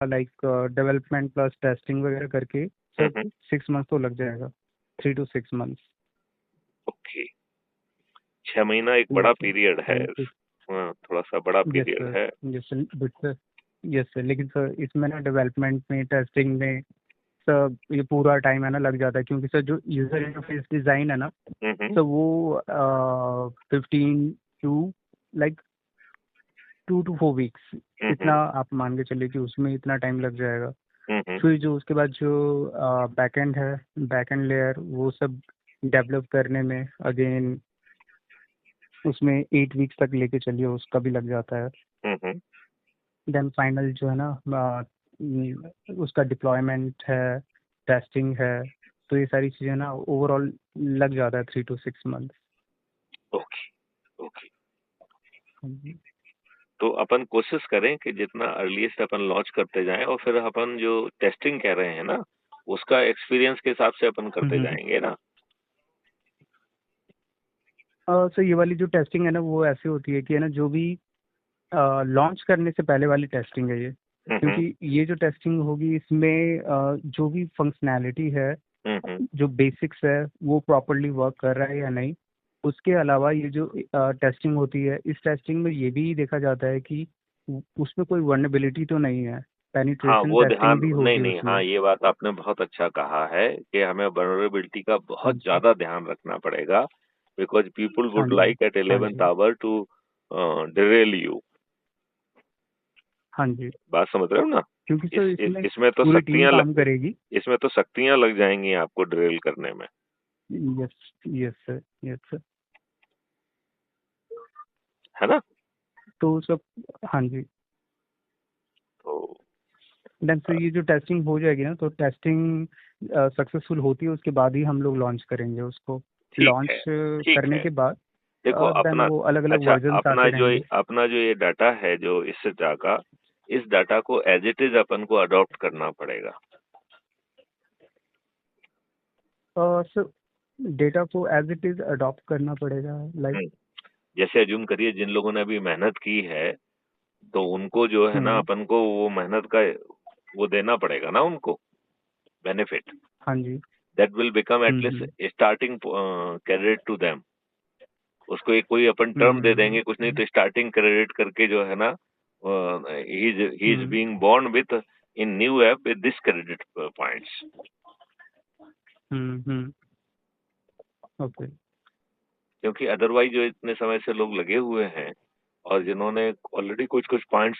Like development plus testing वगैरह करके sir हम्म। 6 month तो लग जाएगा, 3 to 6 मंथ्स। ओके, 6 महीना एक यस बड़ा सर। पीरियड है। एंड हाँ, थोड़ा सा बड़ा यस पीरियड सर। है। Yes sir, but sir, yes sir, लेकिन सर इसमें ना डेवलपमेंट में, टेस्टिंग में सर ये पूरा टाइम है ना लग जाता है, क्योंकि सर जो यूजर इंटरफेस डिज़ाइन है ना हम्म। सर, वो 15 to लाइक 2 to 4 weeks, हम्म। इतना आप मान के चलिए कि उसमें इतना टाइम लग जाएगा। हम्म। फिर जो उसके बाद जो बैकएंड है, बैकएंड लेयर, वो सब डेवलप करने में अगेन उसमें 8 weeks तक लेके चलिए, उसका भी लग जाता है। हम्म। देन फाइनल जो है ना उसका डिप्लॉयमेंट है, टेस्टिंग है, तो ये सारी चीज़ें ना ओवरऑल लग जाता है 3 to 6 मंथ। ओके। ओके, तो अपन कोशिश करें कि जितना अर्लीस्ट अपन लॉन्च करते जाएं, और फिर अपन जो टेस्टिंग कह रहे हैं ना, उसका एक्सपीरियंस के हिसाब से अपन करते जाएंगे ना। सर ये वाली जो टेस्टिंग है ना, वो ऐसी होती है कि है ना, जो भी लॉन्च करने से पहले वाली टेस्टिंग है ये, हम्म। क्योंकि ये जो टेस्टिंग होगी इसमें जो भी फंक्शनैलिटी है, हम्म। जो बेसिक्स है, वो प्रॉपरली वर्क कर रहा है या नहीं। उसके अलावा ये जो टेस्टिंग होती है, इस टेस्टिंग में ये भी देखा जाता है कि उसमें कोई वल्नरेबिलिटी तो नहीं है। हाँ, पेनिट्रेशन वो ध्यान, टेस्टिंग भी नहीं होगी नहीं, उसमें। हाँ, ये बात आपने बहुत अच्छा कहा है कि हमें वल्नरेबिलिटी का हाँ बहुत जी। ज्यादा ध्यान रखना पड़ेगा, बिकॉज पीपुल हाँ वुड जी। लाइक एट हाँ 11th जी। Hour to derail you. हाँ जी, बात समझ रहे हो ना? क्योंकि सर इसमें इसमें तो पूरी टीम शक्तियां काम करेगी। इसमें तो शक्तियां लग जाएंगी आपको ड्रिल करने में। Yes. Yes sir. Yes sir. है ना? तो सब, हाँ जी। तो देन सर ये जो टेस्टिंग हो जाएगी ना, तो टेस्टिंग सक्सेसफुल होती है, उसके बाद ही हम लोग लॉन्च करेंगे उसको। ठीक है। लॉन्च ठीक करने है, के बाद देखो देन अपना, वो अलग अलग अच्छा, वर्जन्स आते रहेंगे। अपना जो ये डाटा है, जो इस डाटा का, इस डाटा को एज इट इज अपन को अडॉप्ट करना पड़ेगा। सर डेटा को एज इट इज अडॉप्ट करना पड़ेगा, लाइक। हम्म। जैसे अज्यूम करिए जिन लोगों ने अभी मेहनत की है, तो उनको जो है ना, हम्म। अपन को वो मेहनत का वो देना पड़ेगा ना उनको, बेनिफिट हाँ जी। That will become at least hmm. Starting credit to them. उसको एक कोई अपन टर्म दे देंगे, कुछ नहीं हम्म। तो स्टार्टिंग क्रेडिट करके जो है ना, he is hmm. Being born with in new app with this credit points. Hmm. Okay. क्योंकि अदरवाइज जो इतने समय से लोग लगे हुए हैं, और जिन्होंने ऑलरेडी कुछ कुछ पॉइंट्स